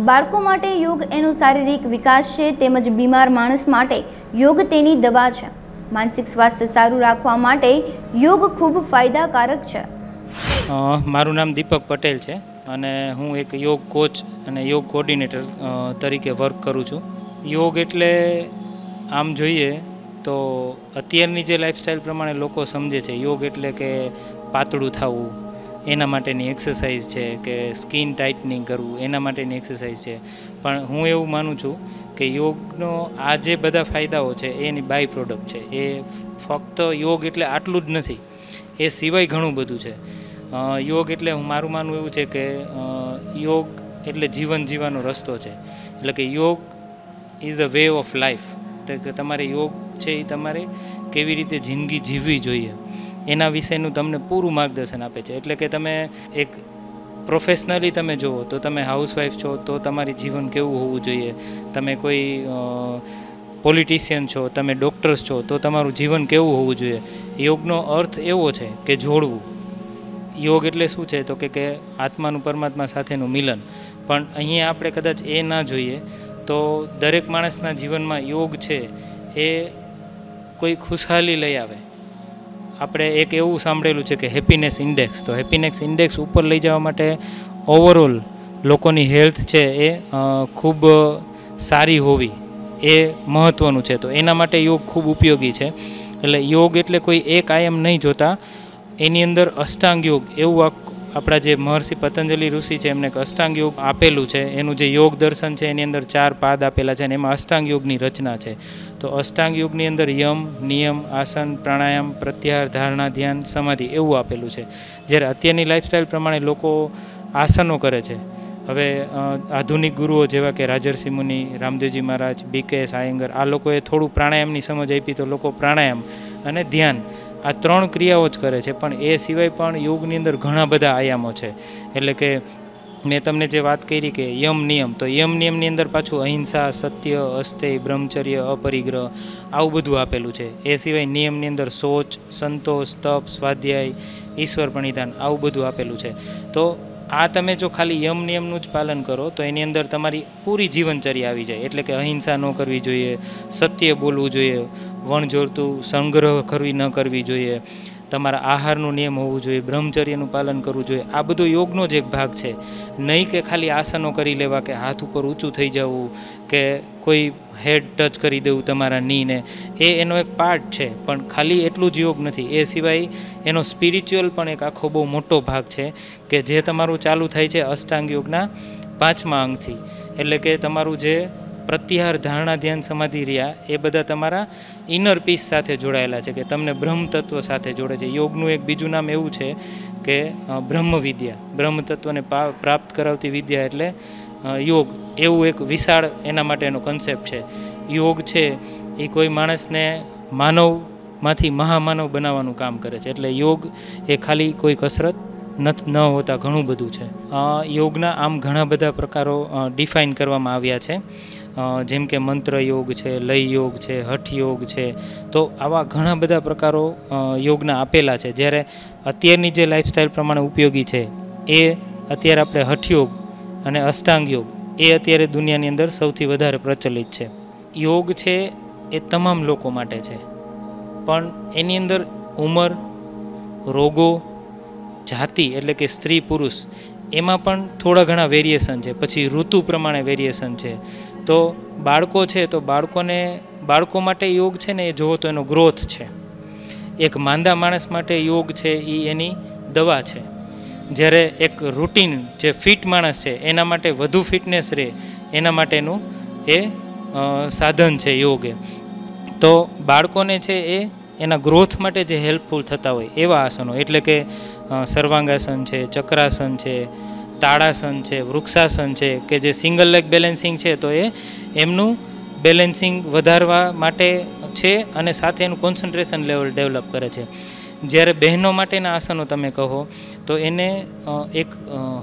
બાળકો માટે યોગ એનો શારીરિક વિકાસ છે, તેમજ બીમાર માણસ માટે યોગ તેની દવા છે. માનસિક સ્વાસ્થ્ય સારું રાખવા માટે યોગ ખૂબ ફાયદાકારક છે. મારું નામ દીપક પટેલ છે અને હું એક યોગ કોચ અને યોગ કોર્ડિનેટર તરીકે વર્ક કરું છું. યોગ એટલે આમ જોઈએ તો અત્યારની જે લાઈફસ્ટાઈલ પ્રમાણે લોકો સમજે છે યોગ એટલે કે પાતળું થવું, એના માટેની એક્સરસાઇઝ છે, કે સ્કિન ટાઇટનિંગ કરવું, એના માટેની એક્સરસાઇઝ છે. પણ હું એવું માનું છું કે યોગનો આ જે બધા ફાયદાઓ છે એની બાય પ્રોડક્ટ છે. એ ફક્ત યોગ એટલે આટલું જ નથી, એ સિવાય ઘણું બધું છે. યોગ એટલે મારું માનવું એવું છે કે યોગ એટલે જીવન જીવવાનો રસ્તો છે. એટલે કે યોગ is the way of life. કે તમારે યોગ છે એ તમારે કેવી રીતે જિંદગી જીવવી જોઈએ એના વિશેનું તમને પૂરું માર્ગદર્શન આપે છે. એટલે કે તમે એક પ્રોફેશનલી તમે જુઓ તો તમે હાઉસવાઈફ છો તો તમારી જીવન કેવું હોવું જોઈએ, તમે કોઈ પોલિટિશિયન છો, તમે ડૉક્ટર્સ છો તો તમારું જીવન કેવું હોવું જોઈએ. યોગનો અર્થ એવો છે કે જોડવું. યોગ એટલે શું છે તો કે આત્માનું પરમાત્મા સાથેનું મિલન. પણ અહીંયા આપણે કદાચ એ ના જોઈએ તો દરેક માણસના જીવનમાં યોગ છે એ કોઈ ખુશહાલી લઈ આવે. આપણે એક એવું સાંભળેલું છે કે હેપીનેસ ઇન્ડેક્સ, તો હેપીનેસ ઇન્ડેક્સ ઉપર લઈ જવા માટે ઓવરઓલ લોકોની હેલ્થ છે એ ખૂબ સારી હોવી એ મહત્ત્વનું છે. તો એના માટે યોગ ખૂબ ઉપયોગી છે. એટલે યોગ એટલે કોઈ એક આયામ નહીં જોતા, એની અંદર અષ્ટાંગ યોગ એવું આપણા જે મહર્ષિ પતંજલિ ઋષિ છે એમને અષ્ટાંગ યોગ આપેલું છે. એનું જે યોગ દર્શન છે એની અંદર 4 પાદ આપેલા છે અને એમાં અષ્ટાંગ યોગની રચના છે. તો અષ્ટાંગ યોગની અંદર યમ, નિયમ, આસન, પ્રાણાયામ, પ્રત્યાહાર, ધારણા, ધ્યાન, સમાધિ એવું આપેલું છે. જ્યારે અત્યારની લાઈફસ્ટાઈલ પ્રમાણે લોકો આસનો કરે છે. હવે આધુનિક ગુરુઓ જેવા કે રાજર્ષિ મુનિ, રામદેવજી મહારાજ, BKS આયંગર, આ લોકોએ થોડું પ્રાણાયામની સમજ આપી તો લોકો પ્રાણાયામ અને ધ્યાન આ 3 ક્રિયાઓ જ કરે છે. પણ એ સિવાય પણ યોગની અંદર ઘણા બધા આયામો છે. એટલે કે મેં તમને જે વાત કરી કે યમ નિયમ, તો યમ નિયમની અંદર પાછું અહિંસા, સત્ય, અસ્તેય, બ્રહ્મચર્ય, અપરિગ્રહ આવું બધું આપેલું છે. એ સિવાય નિયમની અંદર શૌચ, સંતોષ, તપ, સ્વાધ્યાય, ઈશ્વર પ્રણિધાન આવું બધું આપેલું છે. તો આ તમે જો ખાલી યમ નિયમનું જ પાલન કરો તો એની અંદર તમારી પૂરી જીવનચર્યા આવી જાય. એટલે કે અહિંસા ન કરવી જોઈએ, સત્ય બોલવું જોઈએ, વણજોરતું સંગ્રહ કરવી ન કરવી જોઈએ, તમારા આહારનું નિયમ હોવું જોઈએ, બ્રહ્મચર્યનું પાલન કરવું જોઈએ. આ બધો યોગનો જ એક ભાગ છે. નહીં કે ખાલી આસનો કરી લેવા, કે હાથ ઉપર ઊંચું થઈ જવું, કે કોઈ હેડ ટચ કરી દેવું તમારા નીને, એનો એક પાર્ટ છે, પણ ખાલી એટલું જ યોગ નથી. એ સિવાય એનો સ્પિરિચ્યુઅલ પણ એક આખો બહુ મોટો ભાગ છે, કે જે તમારું ચાલુ થાય છે અષ્ટાંગ યોગના 5મા અંગથી. એટલે કે તમારું જે પ્રત્યાહાર, ધારણા, ધ્યાન, સમાધિ રહ્યા, એ બધા તમારા ઇનર પીસ સાથે જોડાયેલા છે, કે તમને બ્રહ્મ તત્વ સાથે જોડે છે. યોગનું એક બીજું નામ એવું છે કે બ્રહ્મ વિદ્યા, બ્રહ્મ તત્વને પ્રાપ્ત કરાવતી વિદ્યા એટલે યોગ. એવું એક વિશાળ એના માટેનો કન્સેપ્ટ છે. યોગ છે એ કોઈ માણસને માનવમાંથી મહામાનવ બનાવવાનું કામ કરે છે. એટલે યોગ એ ખાલી કોઈ કસરત ન હોતા ઘણું બધું છે. યોગના આમ ઘણા બધા પ્રકારો ડિફાઇન કરવામાં આવ્યા છે, જેમ કે મંત્ર યોગ છે, લય યોગ છે, હઠ યોગ છે. તો આવા ઘણા બધા પ્રકારો યોગના આપેલા છે. જ્યારે અત્યારની જે લાઈફસ્ટાઈલ પ્રમાણે ઉપયોગી છે એ અત્યારે આપણે હઠ યોગ અને અષ્ટાંગ યોગ એ અત્યારે દુનિયાની અંદર સૌથી વધારે પ્રચલિત છે. યોગ છે એ તમામ લોકો માટે છે, પણ એની અંદર ઉંમર, રોગો, જાતિ એટલે કે સ્ત્રી પુરુષ એમાં પણ થોડા ઘણા વેરિએશન છે. પછી ઋતુ પ્રમાણે વેરિએશન છે. તો બાળકો છે, તો બાળકો માટે યોગ છે ને એ જોવો તો એનો ગ્રોથ છે. એક માંદા માણસ માટે યોગ છે એ એની દવા છે. જ્યારે એક રૂટીન જે ફિટ માણસ છે એના માટે વધુ ફિટનેસ રહે એના માટેનું એ સાધન છે યોગ. તો બાળકોને છે એ એના ગ્રોથ માટે જે હેલ્પફુલ થતા હોય એવા આસનો, એટલે કે સર્વાંગાસન છે, ચક્રાસન છે, તાળાસન છે, વૃક્ષાસન છે, કે જે સિંગલ લેગ બેલેન્સિંગ છે, તો એ એમનું બેલેન્સિંગ વધારવા માટે છે અને સાથે એનું કોન્સન્ટ્રેશન લેવલ ડેવલપ કરે છે. જ્યારે બહેનો માટેના આસનો તમે કહો તો એને એક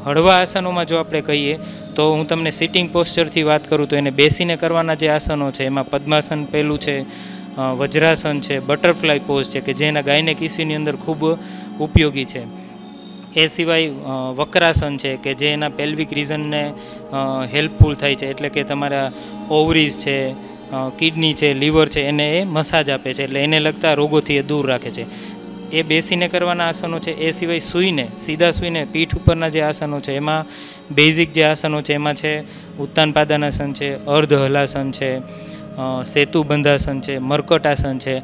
હળવા આસનોમાં જો આપણે કહીએ તો હું તમને સિટિંગ પોસ્ચરથી વાત કરું તો એને બેસીને કરવાના જે આસનો છે એમાં પદ્માસન પહેલું છે, વજ્રાસન છે, બટરફ્લાય પોઝ છે કે જે એના ગાયનેક ઇસ્યુની અંદર ખૂબ ઉપયોગી છે. એ સિવાય વક્રાસન છે કે જે એના પેલ્વિક રીઝનને હેલ્પફુલ થાય છે. એટલે કે તમારા ઓવરીઝ છે, કિડની છે, લીવર છે, એને એ મસાજ આપે છે, એટલે એને લગતા રોગોથી એ દૂર રાખે છે. એ બેસીને કરવાના આસનો છે. એ સિવાય સૂઈને, સીધા સૂઈને પીઠ ઉપરના જે આસનો છે એમાં બેઝિક જે આસનો છે એમાં છે ઉત્તાનપાદાનાસન છે, અર્ધ હલાસન છે, સેતુ બંધાસન છે, મર્કટાસન છે.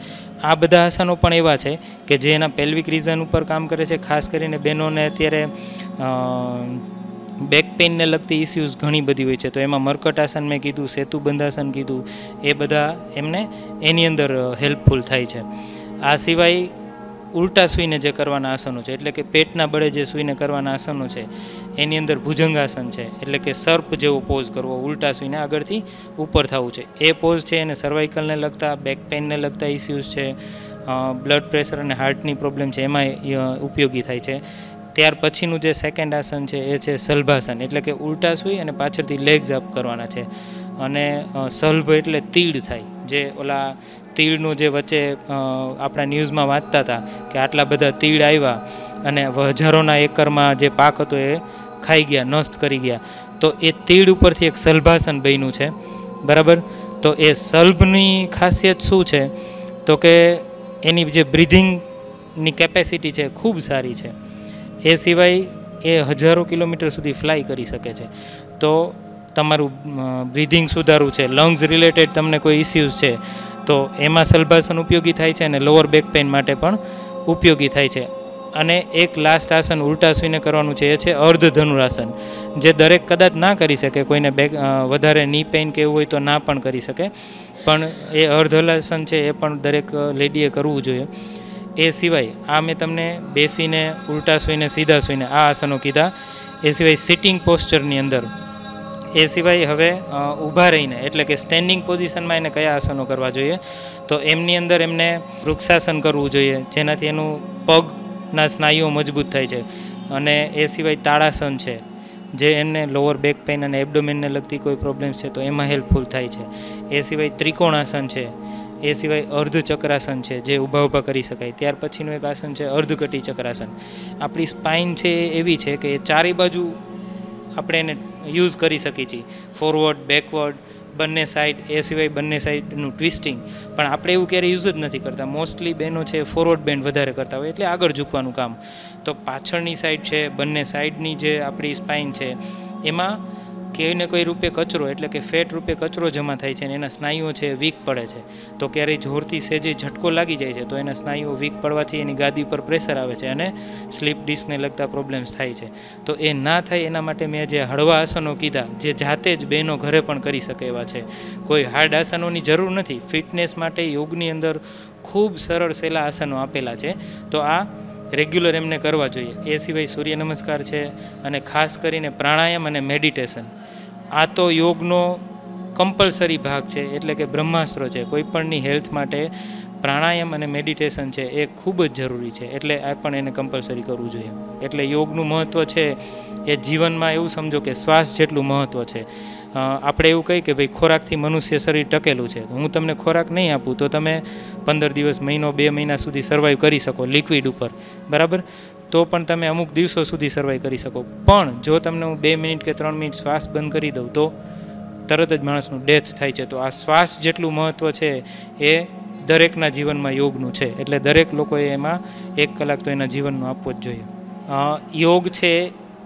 આ બધા આસનો પણ એવા છે કે જે એના પેલ્વિક રીઝન ઉપર કામ કરે છે. ખાસ કરીને બહેનોને અત્યારે બેક પેઇનને લગતી ઇસ્યુઝ ઘણી બધી હોય છે, તો એમાં મર્કટાસન મેં કીધું, સેતુ બંધાસન કીધું, એ બધા એમને એની અંદર હેલ્પફુલ થાય છે. આ સિવાય ઉલટા સૂઈને જે કરવાના આસનો છે, એટલે કે પેટના બળે જે સૂઈને કરવાના આસનો છે એની અંદર ભુજંગાસન છે, એટલે કે સર્પ જેવો પોઝ કરવો, ઉલટા સૂઈને આગળથી ઉપર થવું છે. એ પોઝ છે એને સર્વાઇકલને લગતા, બેક પેઇનને લગતા ઇસ્યુઝ છે, બ્લડ પ્રેશર અને હાર્ટની પ્રોબ્લેમ છે એમાં ઉપયોગી થાય છે. ત્યાર પછીનું જે સેકન્ડ આસન છે એ છે સલ્ભાસન, એટલે કે ઉલટા સૂઈ અને પાછળથી લેગ્સ અપ કરવાના છે. અને સલ્ભ એટલે તીડ થાય, જે ઓલા તીડનું જે વચ્ચે આપણા ન્યૂઝમાં વાંચતા હતા કે આટલા બધા તીડ આવ્યા અને હજારોના એકરમાં જે પાક હતો એ ખાઈ ગયા, નષ્ટ કરી ગયા. તો એ તીડ ઉપરથી એક સલ્ભાસન બન્યું છે, બરાબર. તો એ સલ્ભની ખાસિયત શું છે તો કે એની જે બ્રિધિંગની કેપેસિટી છે ખૂબ સારી છે. એ સિવાય એ હજારો કિલોમીટર સુધી ફ્લાય કરી શકે છે. તો તમારું બ્રિધિંગ સુધારવું છે, લંગ્સ રિલેટેડ તમને કોઈ ઇસ્યુઝ છે તો એમાં સલ્ભાસન ઉપયોગી થાય છે અને લોઅર બેક પેઇન માટે પણ ઉપયોગી થાય છે. અને એક લાસ્ટ આસન ઉલટા સૂઈને કરવાનું છે, એ છે અર્ધ ધનુરાસન, જે દરેક કદાચ ના કરી શકે, કોઈને બેક વધારે ની પેઇન કે એવું હોય તો ના પણ કરી શકે, પણ એ અર્ધ હલાસન છે એ પણ દરેક લેડીએ કરવું જોઈએ. એ સિવાય આ મેં તમને બેસીને, ઉલટા સૂઈને, સીધા સૂઈને આ આસનો કીધા. એ સિવાય સિટિંગ પોસ્ચરની અંદર, એ સિવાય હવે ઊભા રહીને એટલે કે સ્ટેન્ડિંગ પોઝિશનમાં એને કયા આસનો કરવા જોઈએ તો એમની અંદર એમને વૃક્ષાસન કરવું જોઈએ, જેનાથી એનું પગના સ્નાયુઓ મજબૂત થાય છે. અને એ સિવાય તાળાસન છે, જે એમને લોઅર બેક પેઇન અને એબડોમેનને લગતી કોઈ પ્રોબ્લેમ્સ છે તો એમાં હેલ્પફુલ થાય છે. એ સિવાય ત્રિકોણાસન છે, એ સિવાય અર્ધ ચક્રાસન છે જે ઊભા કરી શકાય. ત્યાર પછીનું એક આસન છે અર્ધકટી ચક્રાસન. આપણી સ્પાઇન છે એવી છે કે ચારે બાજુ આપણે એને યુઝ કરી શકીએ છીએ, ફોરવર્ડ, બેકવર્ડ, બંને સાઈડ, એ સિવાય બંને સાઈડનું ટ્વિસ્ટિંગ, પણ આપણે એવું ક્યારેય યુઝ જ નથી કરતા. મોસ્ટલી બહેનો છે ફોરવર્ડ બેન્ડ વધારે કરતા હોય, એટલે આગળ ઝૂકવાનું કામ. તો પાછળની સાઈડ છે, બંને સાઈડની જે આપણી સ્પાઇન છે, એમાં કોઈને કોઈ રૂપે કચરો એટલે કે ફેટ રૂપે કચરો જમા થાય છે અને એના સ્નાયુઓ છે વીક પડે છે. તો ક્યારેય જોરથી સેજે ઝટકો લાગી જાય છે તો એના સ્નાયુઓ વીક પડવાથી એની ગાદી પર પ્રેશર આવે છે અને સ્લીપ ડિસ્કને લગતા પ્રોબ્લેમ્સ થાય છે. તો એ ના થાય એના માટે મેં જે હળવા આસનો કીધા, જે જાતે જ બહેનો ઘરે પણ કરી શકે એવા છે. કોઈ હાર્ડ આસનોની જરૂર નથી. ફિટનેસ માટે યોગની અંદર ખૂબ સરળ સહેલા આસનો આપેલા છે. તો આ રેગ્યુલર એમને કરવા જોઈએ. એ સિવાય સૂર્ય નમસ્કાર છે અને ખાસ કરીને પ્રાણાયામ અને મેડિટેશન. આ તો યોગનો કમ્પલસરી ભાગ છે, એટલે કે બ્રહ્માસ્ત્ર છે. કોઈપણની હેલ્થ માટે પ્રાણાયામ અને મેડિટેશન છે એ ખૂબ જ જરૂરી છે, એટલે આ પણ એને કમ્પલસરી કરવું જોઈએ. એટલે યોગનું મહત્ત્વ છે એ જીવનમાં એવું સમજો કે શ્વાસ જેટલું મહત્ત્વ છે. આપણે એવું કહીએ કે ભાઈ ખોરાકથી મનુષ્ય શરીર ટકેલું છે. હું તમને ખોરાક નહીં આપું તો તમે 15 દિવસ, મહિનો, 2 મહિના સુધી સર્વાઈવ કરી શકો લિક્વિડ ઉપર, બરાબર? તો પણ તમે અમુક દિવસો સુધી સર્વાઈવ કરી શકો. પણ જો તમને હું 2 મિનિટ કે 3 મિનિટ શ્વાસ બંધ કરી દઉં તો તરત જ માણસનું ડેથ થાય છે. તો આ શ્વાસ જેટલું મહત્ત્વ છે એ દરેકના જીવનમાં યોગનું છે. એટલે દરેક લોકોએ એમાં 1 કલાક તો એના જીવનનો આપવો જ જોઈએ. યોગ છે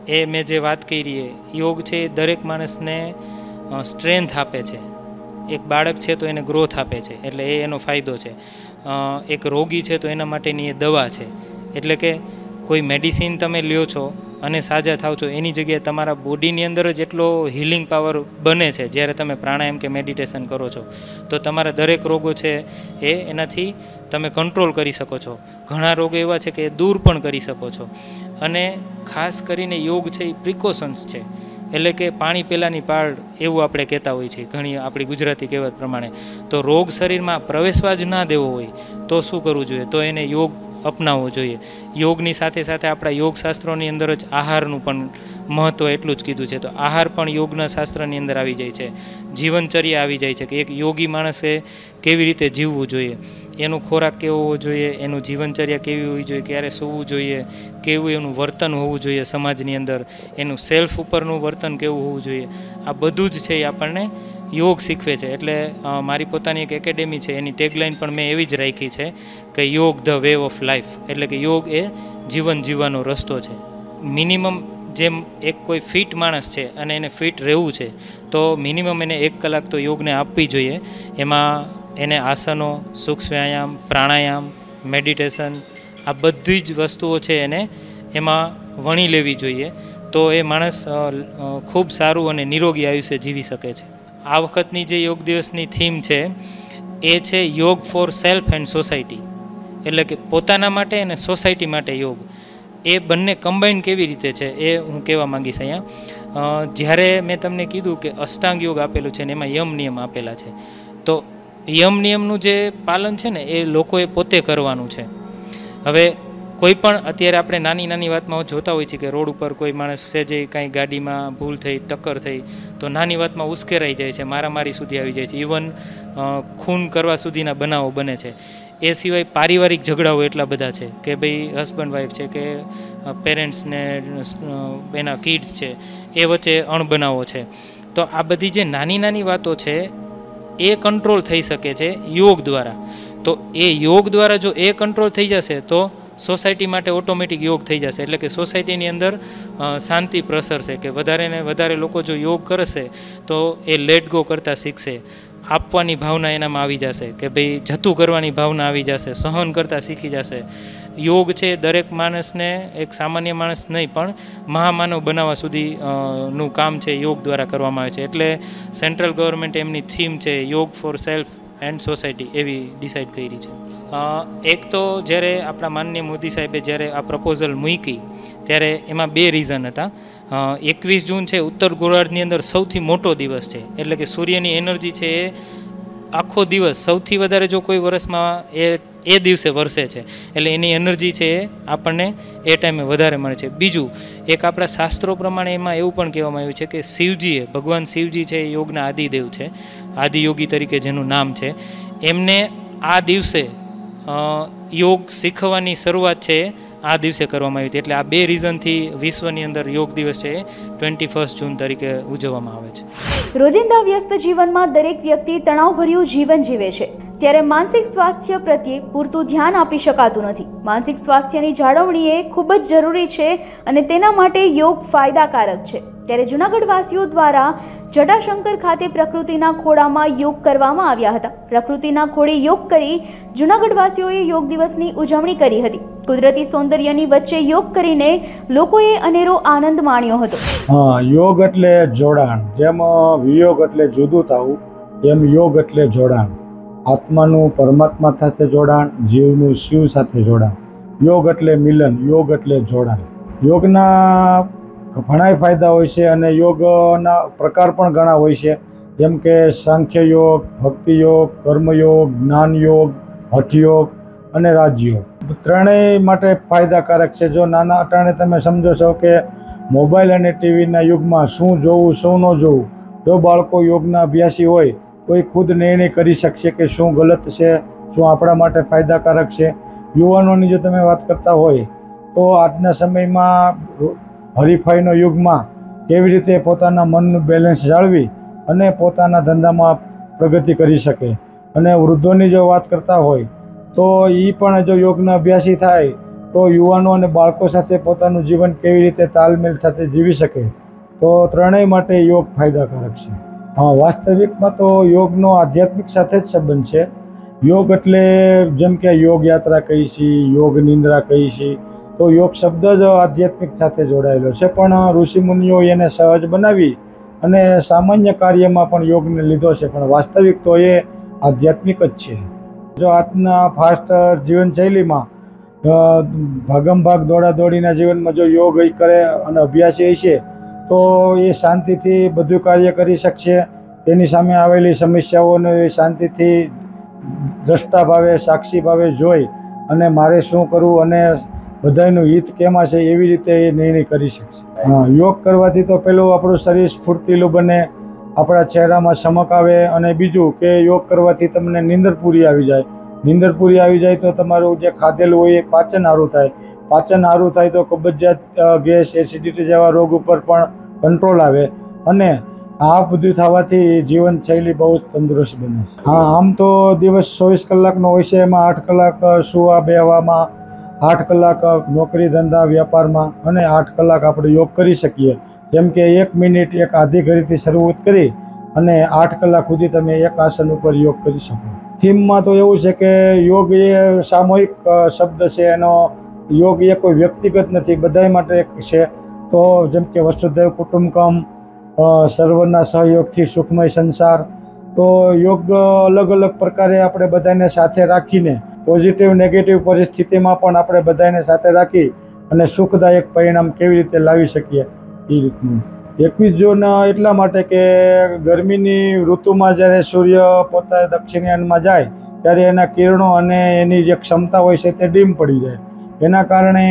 એ મેં જે વાત કરી, યોગ છે એ દરેક માણસને સ્ટ્રેન્થ આપે છે. એક બાળક છે તો એને ગ્રોથ આપે છે, એટલે એ એનો ફાયદો છે. એક રોગી છે તો એના માટેની એ દવા છે. એટલે કે કોઈ મેડિસિન તમે લ્યો છો અને સાજા થાવ છો, એની જગ્યાએ તમારા બોડીની અંદર જ એટલો હિલિંગ પાવર બને છે જ્યારે તમે પ્રાણાયામ કે મેડિટેશન કરો છો. તો તમારા દરેક રોગો છે એ એનાથી તમે કંટ્રોલ કરી શકો છો. ઘણા રોગો એવા છે કે એ દૂર પણ કરી શકો છો. અને ખાસ કરીને યોગ છે એ પ્રિકોશન્સ છે, એટલે કે પાણી પહેલાંની પાળ એવું આપણે કહેતા હોઈએ છીએ ઘણી આપણી ગુજરાતી કહેવત પ્રમાણે. તો રોગ શરીરમાં પ્રવેશવા જ ના દેવો હોય તો શું કરવું જોઈએ? તો એને યોગ અપનાવવો જોઈએ. યોગની સાથે સાથે આપણા યોગશાસ્ત્રોની અંદર જ આહારનું પણ મહત્ત્વ એટલું જ કીધું છે. તો આહાર પણ યોગના શાસ્ત્રની અંદર આવી જાય છે. જીવનચર્યા આવી જાય છે કે એક યોગી માણસે કેવી રીતે જીવવું જોઈએ, એનું ખોરાક કેવો હોવો જોઈએ, એનું જીવનચર્યા કેવી હોવી જોઈએ, ક્યારે સૂવું જોઈએ, કેવું એનું વર્તન હોવું જોઈએ સમાજની અંદર, એનું સેલ્ફ ઉપરનું વર્તન કેવું હોવું જોઈએ. આ બધું જ છે એ આપણને યોગ શીખવે છે. એટલે મારી પોતાની એક એકેડેમી છે, એની ટેગલાઇન પણ મેં એવી જ રાખી છે કે યોગ ધ વે ઓફ લાઈફ, એટલે કે યોગ એ જીવન જીવવાનો રસ્તો છે. મિનિમમ જેમ એક કોઈ ફિટ માણસ છે અને એને ફિટ રહેવું છે તો મિનિમમ એને 1 કલાક તો યોગને આપવી જોઈએ. એમાં એને આસનો, સૂક્ષ્મ વ્યાયામ, પ્રાણાયામ, મેડિટેશન, આ બધી જ વસ્તુઓ છે એને એમાં વણી લેવી જોઈએ. તો એ માણસ ખૂબ સારું અને નિરોગી આયુષ્ય જીવી શકે છે. આ વખતની જે યોગ દિવસની થીમ છે એ છે યોગ ફોર સેલ્ફ એન્ડ સોસાયટી, એટલે કે પોતાના માટે અને સોસાયટી માટે યોગ. એ બંને કમ્બાઈન કેવી રીતે છે એ હું કહેવા માંગીશ અહીંયા. જ્યારે મેં તમને કીધું કે અષ્ટાંગ યોગ આપેલું છે ને એમાં યમ નિયમ આપેલા છે, તો યમ નિયમનું જે પાલન છે ને એ લોકોએ પોતે કરવાનું છે. હવે કોઈ પણ અત્યારે આપણે નાની નાની વાતમાં જોતા હોઈએ છીએ કે રોડ ઉપર કોઈ માણસ છે જે કાંઈ ગાડીમાં ભૂલ થઈ, ટક્કર થઈ, તો નાની વાતમાં ઉશ્કેરાઈ જાય છે, મારામારી સુધી આવી જાય છે, ઇવન ખૂન કરવા સુધીના બનાવો બને છે. એ સિવાય પારિવારિક ઝઘડાઓ એટલા બધા છે કે ભાઈ હસબન્ડ વાઈફ છે કે પેરેન્ટ્સને એના કિડ્સ છે એ વચ્ચે અણબનાવો છે. તો આ બધી જે નાની નાની વાતો છે એ કંટ્રોલ થઈ શકે છે યોગ દ્વારા. તો એ યોગ દ્વારા જો એ કંટ્રોલ થઈ જશે તો સોસાયટી માટે ઓટોમેટિક યોગ થઈ જશે. એટલે કે સોસાયટીની અંદર શાંતિ પ્રસરશે કે વધારે ને વધારે લોકો જો યોગ કરશે તો એ લેટ ગો કરતાં શીખશે, આપવાની ભાવના એનામાં આવી જશે કે ભાઈ જતું કરવાની ભાવના આવી જશે, સહન કરતાં શીખી જશે. યોગ છે દરેક માણસને, એક સામાન્ય માણસ નહીં પણ મહામાનવ બનાવવા સુધી નું કામ છે યોગ દ્વારા કરવામાં આવે છે. એટલે સેન્ટ્રલ ગવર્મેન્ટ એમની થીમ છે યોગ ફોર સેલ્ફ એન્ડ સોસાયટી એવી ડિસાઇડ કરી છે. એક તો જ્યારે આપણા માનનીય મોદી સાહેબે જ્યારે આ પ્રપોઝલ મૂકી ત્યારે એમાં 2 રીઝન હતા. 21 જૂન છે ઉત્તર ગોળાર્ધની અંદર સૌથી મોટો દિવસ છે, એટલે કે સૂર્યની એનર્જી છે એ આખો દિવસ સૌથી વધારે જો કોઈ વર્ષમાં એ દિવસે વરસે છે, એટલે એની એનર્જી છે એ આપણને એ ટાઈમે વધારે મળે છે. બીજું એક આપણા શાસ્ત્રો પ્રમાણે એમાં એવું પણ કહેવામાં આવ્યું છે કે શિવજીએ, ભગવાન શિવજી છે એ યોગના આદિદેવ છે, આદિયોગી તરીકે જેનું નામ છે, એમને આ દિવસે યોગ શીખવાની શરૂઆત છે આ દિવસે કરવામાં આવી હતી. એટલે આ 2 રીઝનથી વિશ્વની અંદર યોગ દિવસ છે એ 21 જૂન તરીકે ઉજવવામાં આવે છે. રોજિંદા વ્યસ્ત જીવનમાં દરેક વ્યક્તિ તણાવભર્યું જીવન જીવે છે, ત્યારે માનસિક સ્વાસ્થ્ય પ્રત્યે પૂરતું ધ્યાન આપી શકાતું નથી. માનસિક સ્વાસ્થ્યની જાળવણી એ ખૂબ જ જરૂરી છે અને તેના માટે યોગ ફાયદાકારક છે. ત્યારે જૂનાગઢ વાસીઓ દ્વારા જટાશંકર ખાતે પ્રકૃતિના ખોળામાં યોગ કરવામાં આવ્યા હતા. પ્રકૃતિના ખોળે યોગ કરી જૂનાગઢ વાસીઓએ યોગ દિવસની ઉજવણી કરી હતી. કુદરતી સૌંદર્યની વચ્ચે યોગ કરીને લોકોએ અનેરો આનંદ માણ્યો હતો. યોગ એટલે જોડાણ. જેમ વિયોગ એટલે જુદું થવું, એમ યોગ એટલે જોડાણ. આત્માનું પરમાત્મા સાથે જોડાણ, જીવનું શિવ સાથે જોડાણ. યોગ એટલે મિલન, યોગ એટલે જોડાણ. યોગના ઘણા ફાયદા હોય છે અને યોગના પ્રકાર પણ ઘણા હોય છે, જેમ કે સાંખ્ય યોગ, ભક્તિ યોગ, કર્મયોગ, જ્ઞાન યોગ, હઠ યોગ અને રાજયોગ. ત્રણેય માટે ફાયદાકારક છે. જો નાના અટાણે તમે સમજો છો કે મોબાઈલ અને ટીવીના યુગમાં શું જોવું શું ન જોવું, જો બાળકો યોગના અભ્યાસી હોય તો એ ખુદ નિર્ણય કરી શકશે કે શું ગલત છે, શું આપણા માટે ફાયદાકારક છે. યુવાનોની જો તમે વાત કરતા હોય તો આજના સમયમાં હરીફાઈનો યુગમાં કેવી રીતે પોતાના મનનું બેલેન્સ જાળવી અને પોતાના ધંધામાં પ્રગતિ કરી શકે. અને વૃદ્ધોની જો વાત કરતા હોય તો એ પણ જો યોગના અભ્યાસી થાય તો યુવાનો અને બાળકો સાથે પોતાનું જીવન કેવી રીતે તાલમેલ સાથે જીવી શકે. તો ત્રણેય માટે યોગ ફાયદાકારક છે. વાસ્તવિકમાં તો યોગનો આધ્યાત્મિક સાથે જ સંબંધ છે. યોગ એટલે જેમ કે યોગ યાત્રા કહી છીએ, યોગ નિંદ્રા કહી છીએ, તો યોગ શબ્દ જ આધ્યાત્મિક સાથે જોડાયેલો છે. પણ ઋષિમુનિઓ એને સહજ બનાવી અને સામાન્ય કાર્યમાં પણ યોગને લીધો છે, પણ વાસ્તવિક તો એ આધ્યાત્મિક જ છે. જો આજના ફાસ્ટ જીવનશૈલીમાં ભાગમભાગ દોડાદોડીના જીવનમાં જો યોગ કરે અને અભ્યાસી હશે તો એ શાંતિથી બધું કાર્ય કરી શકશે. તેની સામે આવેલી સમસ્યાઓને શાંતિથી દ્રષ્ટા ભાવે, સાક્ષી ભાવે જોઈ અને મારે શું કરવું અને બધાનું હિત કેમાં છે એવી રીતે એ નિર્ણય કરી શકશે. યોગ કરવાથી તો પેલું આપણું શરીર સ્ફૂર્તિલું બને, આપણા ચહેરામાં ચમક આવે, અને બીજું કે યોગ કરવાથી તમને નીંદર પૂરી આવી જાય. નીંદર પૂરી આવી જાય તો તમારું જે ખાધેલું હોય એ પાચન સારું થાય. પાચન સારું થાય તો કબજિયાત, ગેસ, એસિડિટી જેવા રોગ ઉપર પણ કંટ્રોલ આવે અને આ બધું થવાથી જીવનશૈલી બહુ જ તંદુરસ્ત બને. આમ તો દિવસ 24 કલાકનો હોય છે, એમાં 8 કલાક સુવા બેહવામાં, 8 કલાક નોકરી ધંધા વ્યાપારમાં અને 8 કલાક આપણે યોગ કરી શકીએ. જેમ કે 1 મિનિટ એક આધી ઘડીથી શરૂઆત કરી અને 8 કલાક સુધી તમે એક આસન ઉપર યોગ કરી શકો. થીમમાં તો એવું છે કે યોગ એ સામૂહિક શબ્દ છે. એનો યોગ એ કોઈ વ્યક્તિગત નથી, બધા માટે એક છે. તો જેમ કે વસુધૈવ કુટુંબકમ, સર્વના સહયોગથી સુખમય સંસાર. તો યોગ અલગ અલગ પ્રકારે આપણે બધાને સાથે રાખીને પોઝિટિવ નેગેટિવ પરિસ્થિતિમાં પણ આપણે બધાને સાથે રાખી અને સુખદાયક પરિણામ કેવી રીતે લાવી શકીએ એ રીતનું. 21 જૂન એટલા માટે કે ગરમીની ઋતુમાં જ્યારે સૂર્ય પોતા દક્ષિણાયનમાં જાય ત્યારે એના કિરણો અને એની જે ક્ષમતા હોય છે તે ડીમ પડી જાય. એના કારણે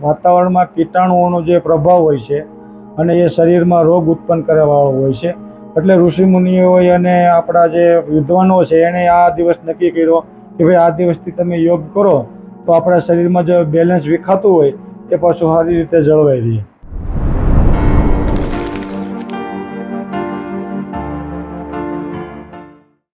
વાતાવરણમાં કીટાણુઓનો જે પ્રભાવ હોય છે અને એ શરીરમાં રોગ ઉત્પન્ન કરવાવાળો હોય છે. એટલે ઋષિમુનિઓએ અને આપણા જે વિદ્વાનો છે એણે આ દિવસ નક્કી કર્યો કે ભાઈ આ દિવસથી તમે યોગ કરો તો આપણા શરીરમાં જે બેલેન્સ વિખાતું હોય એ પાછું સારી રીતે જળવાઈ રહે.